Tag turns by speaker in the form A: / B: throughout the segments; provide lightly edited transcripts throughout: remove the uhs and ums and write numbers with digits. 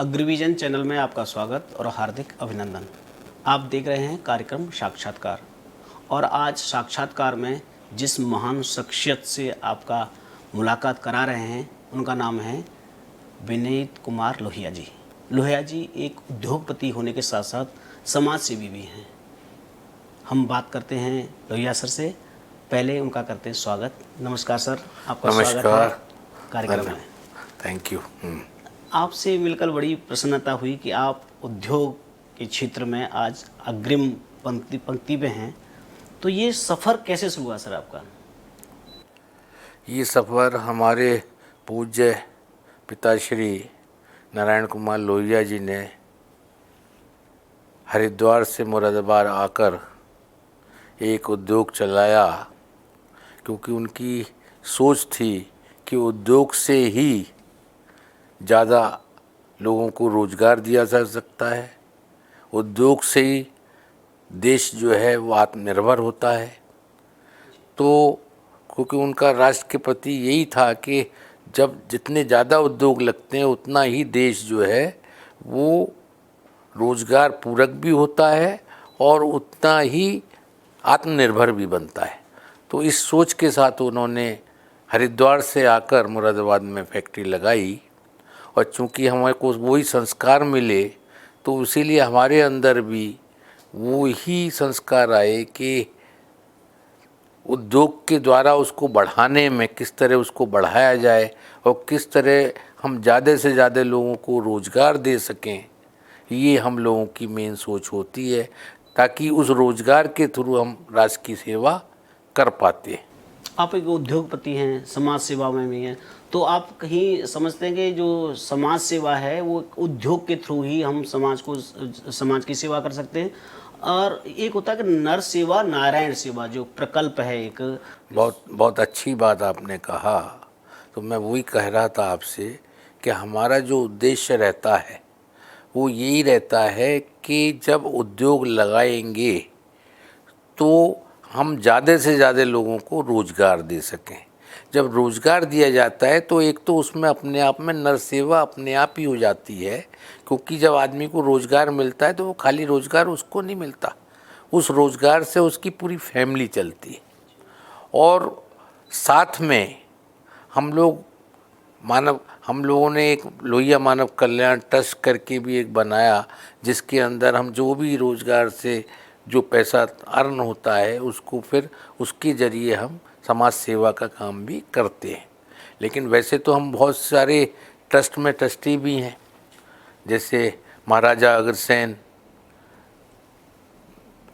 A: अग्रविजन channel में आपका स्वागत और हार्दिक अभिनंदन। आप देख रहे हैं कार्यक्रम साक्षात्कार और आज साक्षात्कार में जिस महान शख्सियत से आपका मुलाकात करा रहे हैं उनका नाम है विनीत कुमार लोहिया जी। लोहिया जी एक उद्योगपति होने के साथ साथ समाज सेवी भी हैं। हम बात करते हैं लोहिया सर से, पहले उनका करते हैं स्वागत। नमस्कार सर, आपका स्वागत है कार्यक्रम में।
B: Thank you.
A: आपसे मिलकर बड़ी प्रसन्नता हुई कि आप उद्योग के क्षेत्र में आज अग्रिम पंक्ति पे हैं। तो ये सफ़र कैसे शुरू हुआ सर आपका?
B: ये सफ़र हमारे पूज्य पिताश्री नारायण कुमार लोहिया जी ने हरिद्वार से मुरादाबाद आकर एक उद्योग चलाया, क्योंकि उनकी सोच थी कि उद्योग से ही ज़्यादा लोगों को रोज़गार दिया जा सकता है, उद्योग से ही देश जो है वो आत्मनिर्भर होता है। तो क्योंकि उनका राष्ट्र के प्रति यही था कि जब जितने ज़्यादा उद्योग लगते हैं उतना ही देश जो है वो रोज़गार पूरक भी होता है और उतना ही आत्मनिर्भर भी बनता है। तो इस सोच के साथ उन्होंने हरिद्वार से आकर मुरादाबाद में फैक्ट्री लगाई और चूँकि हमारे को वही संस्कार मिले तो इसीलिए हमारे अंदर भी वो ही संस्कार आए कि उद्योग के द्वारा उसको बढ़ाने में किस तरह उसको बढ़ाया जाए और किस तरह हम ज़्यादा से ज़्यादा लोगों को रोज़गार दे सकें। ये हम लोगों की मेन सोच होती है, ताकि उस रोज़गार के थ्रू हम राष्ट्र की सेवा कर पाते हैं।
A: आप एक उद्योगपति हैं, समाज सेवा में भी हैं, तो आप कहीं समझते हैं कि जो समाज सेवा है वो उद्योग के थ्रू ही हम समाज की सेवा कर सकते हैं? और एक होता है कि नर सेवा नारायण सेवा जो प्रकल्प है एक।
B: बहुत अच्छी बात आपने कहा। तो मैं वही कह रहा था आपसे कि हमारा जो उद्देश्य रहता है वो यही रहता है कि जब उद्योग लगाएंगे तो हम ज़्यादा से ज़्यादा लोगों को रोज़गार दे सकें। जब रोज़गार दिया जाता है तो एक तो उसमें अपने आप में नर सेवा अपने आप ही हो जाती है, क्योंकि जब आदमी को रोज़गार मिलता है तो वो खाली रोज़गार उसको नहीं मिलता, उस रोज़गार से उसकी पूरी फैमिली चलती है। और साथ में हम लोगों ने एक लोहिया मानव कल्याण ट्रस्ट करके भी एक बनाया, जिसके अंदर हम जो भी रोज़गार से जो पैसा अर्न होता है उसको फिर उसके ज़रिए हम समाज सेवा का काम भी करते हैं। लेकिन वैसे तो हम बहुत सारे ट्रस्ट में ट्रस्टी भी हैं, जैसे महाराजा अग्रसेन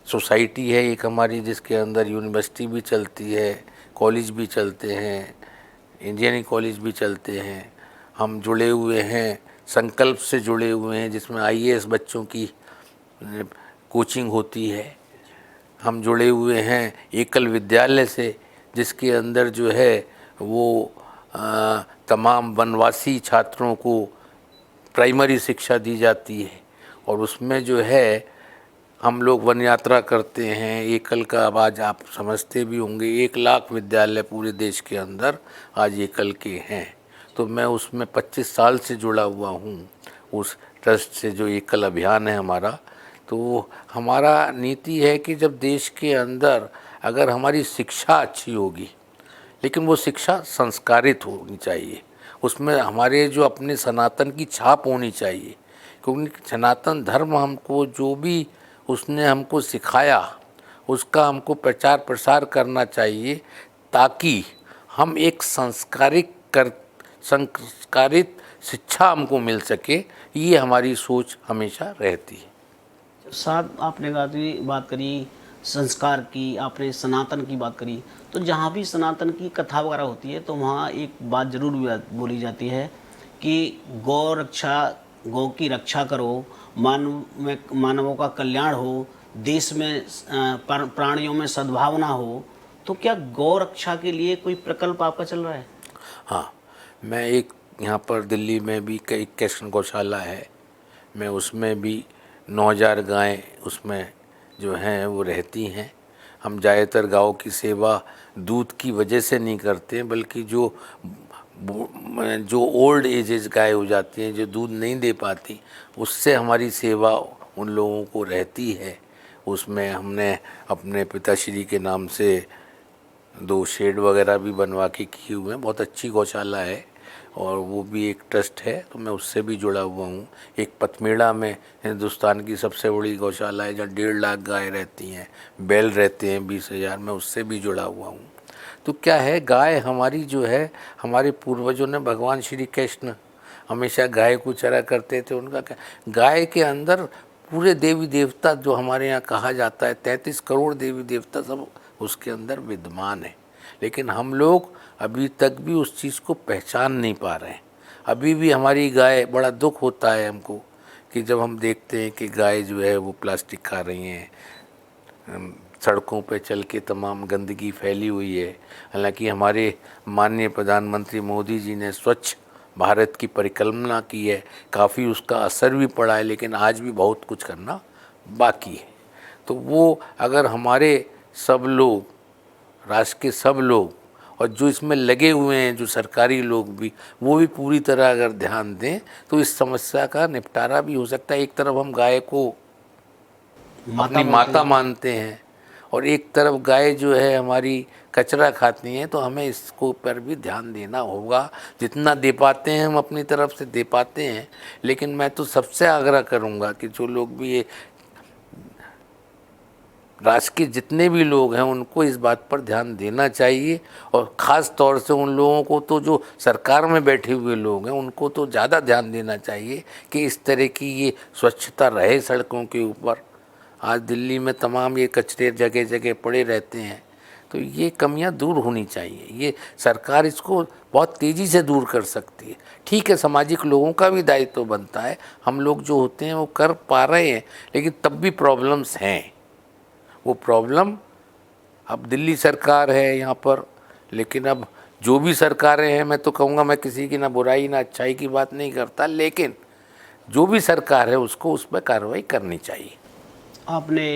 B: सोसाइटी है एक हमारी, जिसके अंदर यूनिवर्सिटी भी चलती है, कॉलेज भी चलते हैं, इंजीनियरिंग कॉलेज भी चलते हैं। हम जुड़े हुए हैं, संकल्प से जुड़े हुए हैं, जिसमें आईएएस बच्चों की कोचिंग होती है। हम जुड़े हुए हैं एकल विद्यालय से, जिसके अंदर जो है वो तमाम वनवासी छात्रों को प्राइमरी शिक्षा दी जाती है। और उसमें जो है हम लोग वन यात्रा करते हैं। एकल का आज आप समझते भी होंगे 1 लाख विद्यालय पूरे देश के अंदर आज एकल के हैं। तो मैं उसमें 25 साल से जुड़ा हुआ हूँ उस ट्रस्ट से, जो एकल अभियान है हमारा। तो हमारा नीति है कि जब देश के अंदर अगर हमारी शिक्षा अच्छी होगी, लेकिन वो शिक्षा संस्कारित होनी चाहिए, उसमें हमारे जो अपने सनातन की छाप होनी चाहिए, क्योंकि सनातन धर्म हमको जो भी उसने हमको सिखाया उसका हमको प्रचार प्रसार करना चाहिए, ताकि हम एक संस्कारित शिक्षा हमको मिल सके। ये हमारी सोच हमेशा रहती है।
A: साथ आपने बात करी संस्कार की, आपने सनातन की बात करी, तो जहाँ भी सनातन की कथा वगैरह होती है तो वहाँ एक बात जरूर बोली जाती है कि गौ की रक्षा करो, मानवों का कल्याण हो, देश में प्राणियों में सद्भावना हो। तो क्या गौ रक्षा के लिए कोई प्रकल्प आपका चल रहा है?
B: हाँ, मैं एक यहाँ पर दिल्ली में भी कई कृष्ण गौशाला है, मैं उसमें भी 9000 गायें उसमें जो हैं वो रहती हैं। हम ज़्यादातर गाँव की सेवा दूध की वजह से नहीं करते, बल्कि जो जो ओल्ड एजेस गाय हो जाती हैं, जो दूध नहीं दे पाती, उससे हमारी सेवा उन लोगों को रहती है। उसमें हमने अपने पिताश्री के नाम से 2 शेड वगैरह भी बनवा के किए हुए हैं। बहुत अच्छी गौशाला है और वो भी एक ट्रस्ट है, तो मैं उससे भी जुड़ा हुआ हूँ। एक पथमेड़ा में हिंदुस्तान की सबसे बड़ी गौशाला है, जहाँ 1.5 लाख गाय रहती हैं, बैल रहते हैं 20,000, मैं उससे भी जुड़ा हुआ हूँ। तो क्या है, गाय हमारी जो है, हमारे पूर्वजों ने, भगवान श्री कृष्ण हमेशा गाय को चरा करते थे। उनका क्या, गाय के अंदर पूरे देवी देवता, जो हमारे यहाँ कहा जाता है 33 करोड़ देवी देवता, सब उसके अंदर विद्यमान है। लेकिन हम लोग अभी तक भी उस चीज़ को पहचान नहीं पा रहे हैं। अभी भी हमारी गाय, बड़ा दुख होता है हमको कि जब हम देखते हैं कि गाय जो है वो प्लास्टिक खा रही हैं, सड़कों पे चल के तमाम गंदगी फैली हुई है। हालांकि हमारे माननीय प्रधानमंत्री मोदी जी ने स्वच्छ भारत की परिकल्पना की है, काफ़ी उसका असर भी पड़ा है, लेकिन आज भी बहुत कुछ करना बाकी है। तो वो अगर हमारे सब लोग, राष्ट्र के सब लोग, और जो इसमें लगे हुए हैं जो सरकारी लोग भी, वो भी पूरी तरह अगर ध्यान दें तो इस समस्या का निपटारा भी हो सकता है। एक तरफ हम गाय को अपनी माता मानते हैं और एक तरफ गाय जो है हमारी कचरा खाती हैं, तो हमें इसको पर भी ध्यान देना होगा। जितना दे पाते हैं हम अपनी तरफ से दे पाते हैं, लेकिन मैं तो सबसे आग्रह करूंगा कि जो लोग भी ये राष्ट्र के जितने भी लोग हैं, उनको इस बात पर ध्यान देना चाहिए। और ख़ास तौर से उन लोगों को तो जो सरकार में बैठे हुए लोग हैं, उनको तो ज़्यादा ध्यान देना चाहिए कि इस तरह की ये स्वच्छता रहे सड़कों के ऊपर। आज दिल्ली में तमाम ये कचरे जगह जगह पड़े रहते हैं, तो ये कमियां दूर होनी चाहिए। ये सरकार इसको बहुत तेज़ी से दूर कर सकती है। ठीक है, सामाजिक लोगों का भी दायित्व बनता है, हम लोग जो होते हैं वो कर पा रहे हैं, लेकिन तब भी प्रॉब्लम्स हैं। वो प्रॉब्लम, अब दिल्ली सरकार है यहाँ पर, लेकिन अब जो भी सरकारें हैं, मैं तो कहूँगा, मैं किसी की ना बुराई ना अच्छाई की बात नहीं करता, लेकिन जो भी सरकार है उसको उस पर कार्रवाई करनी चाहिए।
A: आपने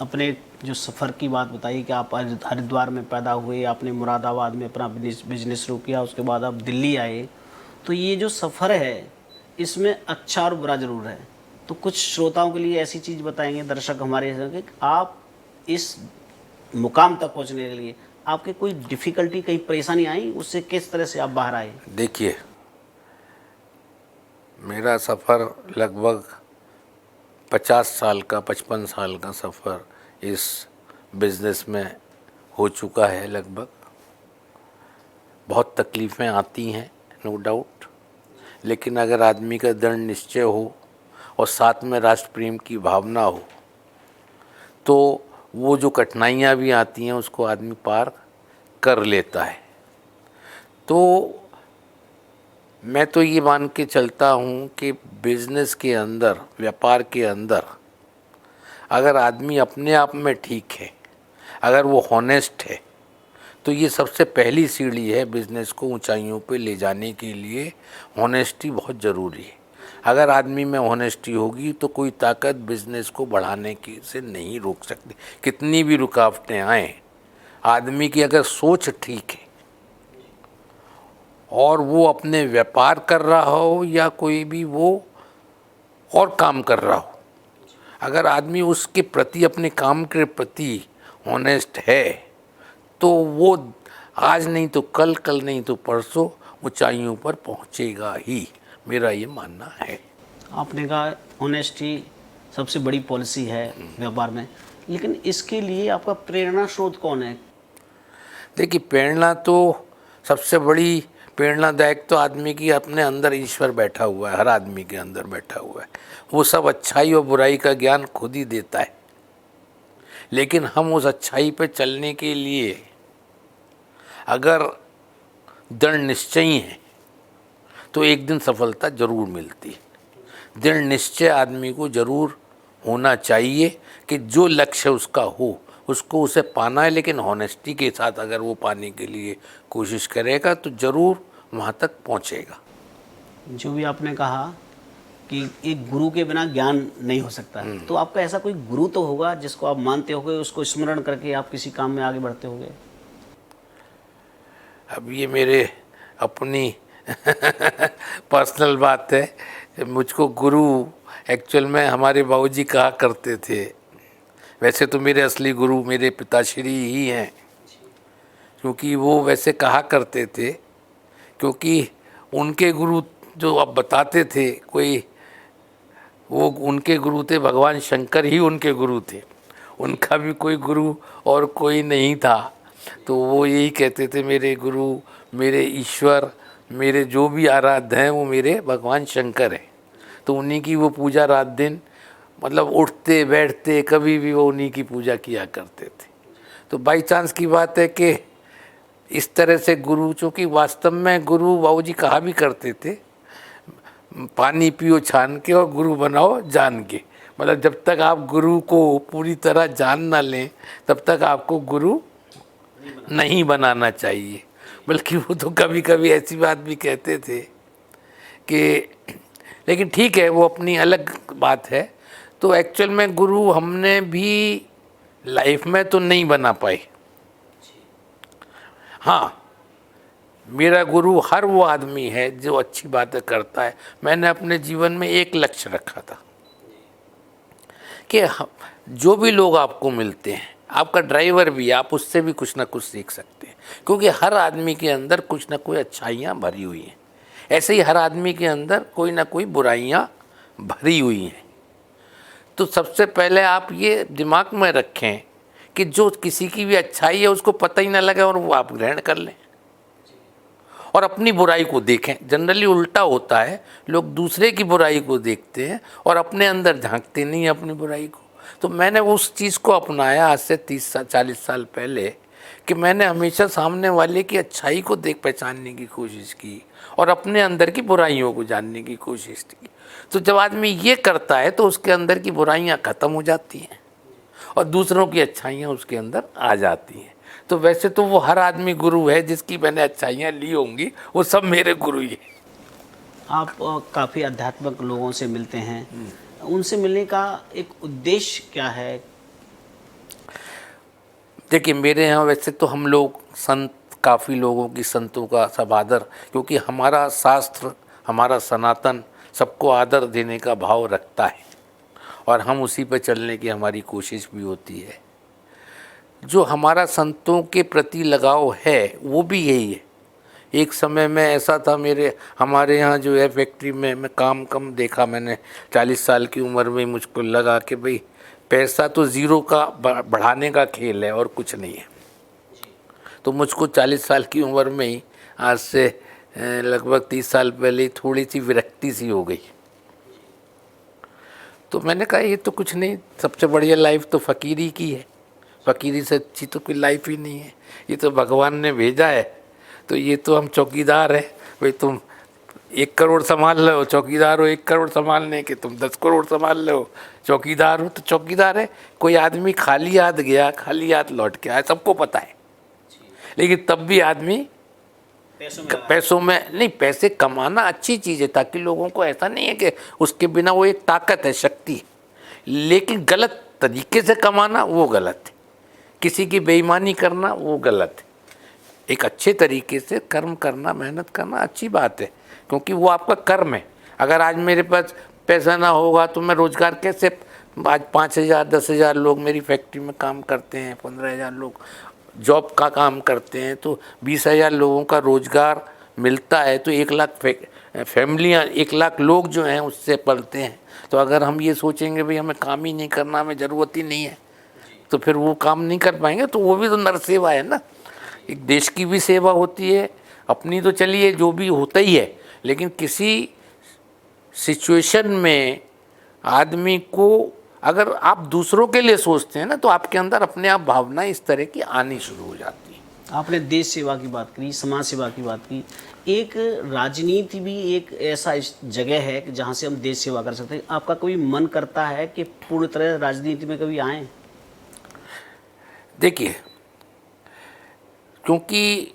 A: अपने जो सफ़र की बात बताई कि आप हरिद्वार में पैदा हुए, आपने मुरादाबाद में अपना बिजनेस शुरू किया, उसके बाद आप दिल्ली आए। तो ये जो सफ़र है, इसमें अच्छा और बुरा ज़रूर है। तो कुछ श्रोताओं के लिए ऐसी चीज़ बताएंगे दर्शक हमारे, कि आप इस मुकाम तक पहुंचने के लिए आपके कोई डिफ़िकल्टी, कहीं परेशानी आई, उससे किस तरह से आप बाहर आए?
B: देखिए, मेरा सफ़र लगभग 50 साल का, 55 साल का सफ़र इस बिज़नेस में हो चुका है लगभग। बहुत तकलीफ़ें आती हैं, नो डाउट, लेकिन अगर आदमी का दृढ़ निश्चय हो और साथ में राष्ट्र प्रेम की भावना हो, तो वो जो कठिनाइयाँ भी आती हैं उसको आदमी पार कर लेता है। तो मैं तो ये मान के चलता हूँ कि बिज़नेस के अंदर, व्यापार के अंदर, अगर आदमी अपने आप में ठीक है, अगर वो हॉनेस्ट है, तो ये सबसे पहली सीढ़ी है बिज़नेस को ऊंचाइयों पे ले जाने के लिए। हॉनेस्टी बहुत ज़रूरी है। अगर आदमी में हॉनेस्टी होगी तो कोई ताकत बिज़नेस को बढ़ाने की से नहीं रोक सकती। कितनी भी रुकावटें आएँ, आदमी की अगर सोच ठीक है और वो अपने व्यापार कर रहा हो या कोई भी वो और काम कर रहा हो, अगर आदमी उसके प्रति, अपने काम के प्रति ऑनेस्ट है, तो वो आज नहीं तो कल, कल नहीं तो परसों ऊंचाइयों पर पहुंचेगा ही, मेरा ये मानना है।
A: आपने कहा ऑनेस्टी सबसे बड़ी पॉलिसी है व्यापार में, लेकिन इसके लिए आपका प्रेरणा स्रोत कौन है?
B: देखिए, प्रेरणा तो सबसे बड़ी प्रेरणादायक तो आदमी की अपने अंदर ईश्वर बैठा हुआ है, हर आदमी के अंदर बैठा हुआ है। वो सब अच्छाई और बुराई का ज्ञान खुद ही देता है, लेकिन हम उस अच्छाई पे चलने के लिए अगर दृढ़ निश्चयी हैं तो एक दिन सफलता जरूर मिलती है। दृढ़ निश्चय आदमी को जरूर होना चाहिए कि जो लक्ष्य उसका हो उसको उसे पाना है, लेकिन हॉनेस्टी के साथ अगर वो पाने के लिए कोशिश करेगा तो ज़रूर वहाँ तक पहुँचेगा।
A: जो भी आपने कहा कि एक गुरु के बिना ज्ञान नहीं हो सकता, तो आपका ऐसा कोई गुरु तो होगा जिसको आप मानते होगे, उसको स्मरण करके आप किसी काम में आगे बढ़ते होगे?
B: अब ये मेरे अपनी पर्सनल बात है। मुझको गुरु एक्चुअल में हमारे बाबूजी कहा करते थे। वैसे तो मेरे असली गुरु मेरे पिताश्री ही हैं, क्योंकि वो वैसे कहा करते थे, क्योंकि उनके गुरु जो अब बताते थे कोई, वो उनके गुरु थे भगवान शंकर ही उनके गुरु थे, उनका भी कोई गुरु और कोई नहीं था। तो वो यही कहते थे मेरे गुरु, मेरे ईश्वर, मेरे जो भी आराध्य हैं वो मेरे भगवान शंकर हैं। तो उन्हीं की वो पूजा रात दिन, मतलब उठते बैठते कभी भी वो उन्हीं की पूजा किया करते थे। तो बाई चांस की बात है कि इस तरह से गुरु, चूँकि वास्तव में गुरु बाबूजी कहा भी करते थे, पानी पियो छान के और गुरु बनाओ जान के। मतलब जब तक आप गुरु को पूरी तरह जान ना लें तब तक आपको गुरु नहीं बनाना चाहिए। बल्कि वो तो कभी कभी ऐसी बात भी कहते थे कि, लेकिन ठीक है वो अपनी अलग बात है। तो एक्चुअल में गुरु हमने भी लाइफ में तो नहीं बना पाए। हाँ, मेरा गुरु हर वो आदमी है जो अच्छी बातें करता है। मैंने अपने जीवन में एक लक्ष्य रखा था कि जो भी लोग आपको मिलते हैं, आपका ड्राइवर भी, आप उससे भी कुछ ना कुछ सीख सकते हैं, क्योंकि हर आदमी के अंदर कुछ ना कोई अच्छाइयाँ भरी हुई हैं। ऐसे ही हर आदमी के अंदर कोई ना कोई बुराइयाँ भरी हुई हैं। तो सबसे पहले आप ये दिमाग में रखें कि जो किसी की भी अच्छाई है उसको पता ही ना लगे और वो आप ग्रहण कर लें, और अपनी बुराई को देखें। जनरली उल्टा होता है, लोग दूसरे की बुराई को देखते हैं और अपने अंदर झांकते नहीं हैं अपनी बुराई को। तो मैंने उस चीज़ को अपनाया आज से 30-40 साल पहले, कि मैंने हमेशा सामने वाले की अच्छाई को देख पहचानने की कोशिश की और अपने अंदर की बुराइयों को जानने की कोशिश की। तो जब आदमी ये करता है तो उसके अंदर की बुराइयाँ ख़त्म हो जाती हैं और दूसरों की अच्छाइयाँ उसके अंदर आ जाती हैं। तो वैसे तो वो हर आदमी गुरु है, जिसकी मैंने अच्छाइयाँ ली होंगी वो सब मेरे गुरु ही हैं।
A: आप काफ़ी आध्यात्मिक लोगों से मिलते हैं, उनसे मिलने का एक उद्देश्य क्या है?
B: देखिए, मेरे यहाँ वैसे तो हम लोग संत, काफ़ी लोगों की संतों का सब आदर, क्योंकि हमारा शास्त्र, हमारा सनातन सबको आदर देने का भाव रखता है और हम उसी पर चलने की हमारी कोशिश भी होती है। जो हमारा संतों के प्रति लगाव है वो भी यही है। एक समय में ऐसा था, हमारे यहाँ जो है फैक्ट्री में मैं काम कम देखा मैंने। 40 साल की उम्र में मुझको लगा कि भाई पैसा तो ज़ीरो का बढ़ाने का खेल है और कुछ नहीं है। तो मुझको 40 साल की उम्र में ही, आज से लगभग 30 साल पहले ही, थोड़ी सी विरक्ति सी हो गई। तो मैंने कहा ये तो कुछ नहीं, सबसे बढ़िया लाइफ तो फ़कीरी की है, फ़कीरी से अच्छी तो कोई लाइफ ही नहीं है। ये तो भगवान ने भेजा है, तो ये तो हम चौकीदार हैं। भाई तुम 1 करोड़ संभाल लो, चौकीदार हो 1 करोड़ संभालने के, तुम 10 करोड़ संभाल लो, चौकीदार हो तो चौकीदार है। कोई आदमी खाली हाथ गया, खाली हाथ लौट के आया, सबको पता है। लेकिन तब भी आदमी पैसों में नहीं, पैसे कमाना अच्छी चीज़ है, ताकि लोगों को ऐसा नहीं है कि उसके बिना वो एक ताकत है, शक्ति है। लेकिन गलत तरीके से कमाना वो गलत है, किसी की बेईमानी करना वो गलत है। एक अच्छे तरीके से कर्म करना, मेहनत करना अच्छी बात है, क्योंकि वो आपका कर्म है। अगर आज मेरे पास पैसा ना होगा तो मैं रोज़गार कैसे, आज 5,000 10,000 लोग मेरी फैक्ट्री में काम करते हैं, 15,000 लोग जॉब का काम करते हैं, तो 20,000 लोगों का रोज़गार मिलता है। तो 1 लाख फैमिलियाँ, 1 लाख लोग जो हैं उससे पलते हैं। तो अगर हम ये सोचेंगे भाई हमें काम ही नहीं करना, हमें ज़रूरत ही नहीं है, तो फिर वो काम नहीं कर पाएंगे। तो वो भी तो नर सेवा है ना, एक देश की भी सेवा होती है, अपनी तो चलिए जो भी होता ही है। लेकिन किसी सिचुएशन में आदमी को, अगर आप दूसरों के लिए सोचते हैं ना, तो आपके अंदर अपने आप भावना इस तरह की आनी शुरू हो जाती है।
A: आपने देश सेवा की बात करी, समाज सेवा की बात की, एक राजनीति भी एक ऐसा जगह है कि जहाँ से हम देश सेवा कर सकते हैं। आपका कभी मन करता है कि पूर्ण तरह राजनीति में कभी आएँ?
B: देखिए, क्योंकि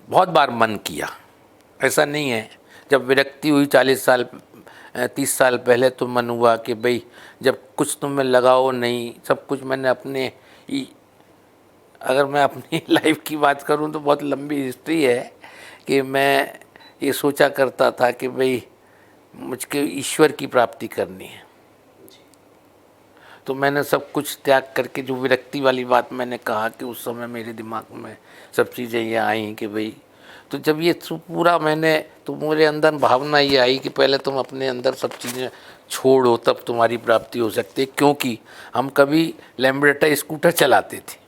B: बहुत बार मन किया, ऐसा नहीं है। जब विरक्ति हुई 30 साल पहले, तो मन हुआ कि भाई जब कुछ तुम्हें लगाओ नहीं, सब कुछ मैंने अपने, अगर मैं अपनी लाइफ की बात करूं तो बहुत लंबी हिस्ट्री है कि मैं ये सोचा करता था कि भाई मुझको ईश्वर की प्राप्ति करनी है। तो मैंने सब कुछ त्याग करके, जो विरक्ति वाली बात मैंने कहा कि उस समय मेरे दिमाग में सब चीज़ें ये आई कि भाई, तो जब ये पूरा मैंने, तो मेरे अंदर भावना ये आई कि पहले तुम अपने अंदर सब चीज़ें छोड़ो, तब तुम्हारी प्राप्ति हो सकती है। क्योंकि हम कभी लैम्ब्रेटा स्कूटर चलाते थे,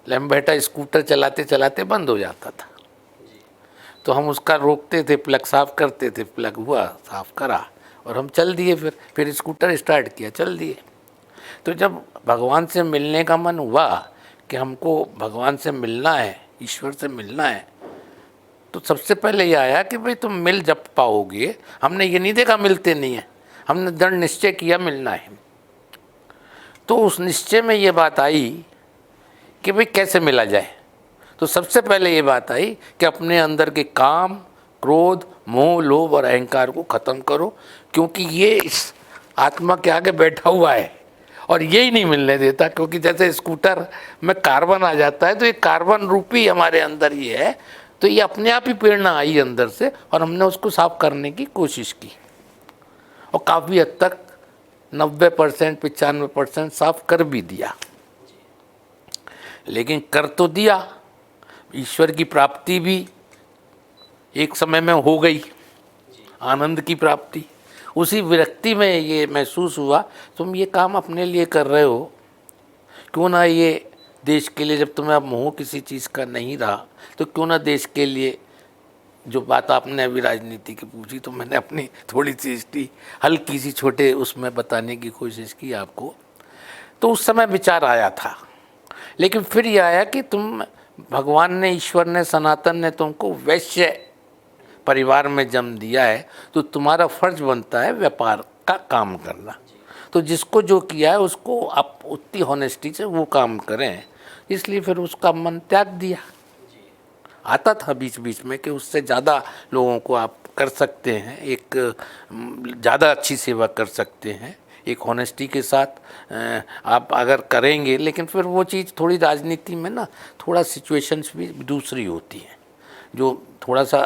B: लैम्ब्रेटा स्कूटर चलाते चलाते बंद हो जाता था, तो हम उसका रोकते थे, प्लग साफ़ करते थे, प्लग हुआ, साफ़ करा और हम चल दिए। फिर स्कूटर स्टार्ट किया, चल दिए। तो जब भगवान से मिलने का मन हुआ कि हमको भगवान से मिलना है, ईश्वर से मिलना है, तो सबसे पहले ये आया कि भाई तुम मिल जब पाओगे। हमने ये नहीं देखा मिलते नहीं है, हमने दृढ़ निश्चय किया मिलना है। तो उस निश्चय में ये बात आई कि भाई कैसे मिला जाए। तो सबसे पहले ये बात आई कि अपने अंदर के काम, क्रोध, मोह, लोभ और अहंकार को ख़त्म करो, क्योंकि ये इस आत्मा के आगे बैठा हुआ है और यही नहीं मिलने देता। क्योंकि जैसे स्कूटर में कार्बन आ जाता है, तो ये कार्बन रूपी हमारे अंदर ही है, तो ये अपने आप ही प्रेरणा आई अंदर से और हमने उसको साफ करने की कोशिश की और काफ़ी हद तक 90% 95% साफ कर भी दिया। लेकिन कर तो दिया, ईश्वर की प्राप्ति भी एक समय में हो गई, आनंद की प्राप्ति। उसी विरक्ति में ये महसूस हुआ, तुम ये काम अपने लिए कर रहे हो, क्यों ना ये देश के लिए, जब तुम्हें अब मोह किसी चीज़ का नहीं रहा, तो क्यों ना देश के लिए, जो बात आपने अभी राजनीति की पूछी, तो मैंने अपनी थोड़ी सी हिस्ट्री हल्की सी छोटे उसमें बताने की कोशिश की आपको। तो उस समय विचार आया था, लेकिन फिर ये आया कि तुम, भगवान ने, ईश्वर ने, सनातन ने तुमको वैश्य परिवार में जन्म दिया है, तो तुम्हारा फर्ज बनता है व्यापार का काम करना। तो जिसको जो किया है उसको आप उतनी हॉनेस्टी से वो काम करें, इसलिए फिर उसका मन त्याग दिया। आता था बीच बीच में कि उससे ज़्यादा लोगों को आप कर सकते हैं, एक ज़्यादा अच्छी सेवा कर सकते हैं एक हॉनेस्टी के साथ आप अगर करेंगे। लेकिन फिर वो चीज़ थोड़ी राजनीति में ना, थोड़ा सिचुएशंस भी दूसरी होती हैं, जो थोड़ा सा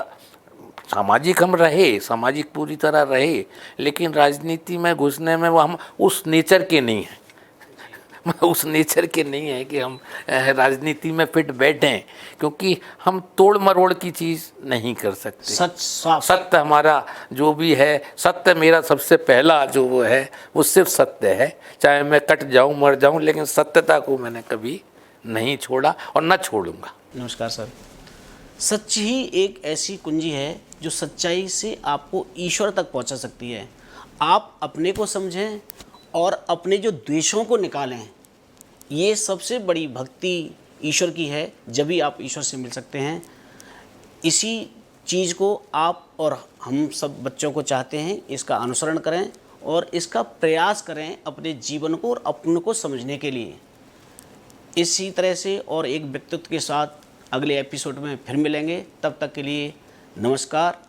B: सामाजिक हम रहे, सामाजिक पूरी तरह रहे, लेकिन राजनीति में घुसने में वो हम उस नेचर के नहीं हैं उस नेचर के नहीं है कि हम राजनीति में फिट बैठें, क्योंकि हम तोड़ मरोड़ की चीज़ नहीं कर सकते। सत्य हमारा जो भी है, सत्य मेरा सबसे पहला जो वो है, वो सिर्फ सत्य है। चाहे मैं कट जाऊं, मर जाऊं, लेकिन सत्यता को मैंने कभी नहीं छोड़ा और न छोड़ूंगा।
A: नमस्कार सर। सच ही एक ऐसी कुंजी है जो सच्चाई से आपको ईश्वर तक पहुंचा सकती है। आप अपने को समझें और अपने जो द्वेषों को निकालें, ये सबसे बड़ी भक्ति ईश्वर की है। जब भी आप ईश्वर से मिल सकते हैं। इसी चीज़ को आप और हम सब बच्चों को चाहते हैं, इसका अनुसरण करें और इसका प्रयास करें अपने जीवन को और अपनों को समझने के लिए। इसी तरह से और एक व्यक्तित्व के साथ अगले एपिसोड में फिर मिलेंगे। तब तक के लिए नमस्कार।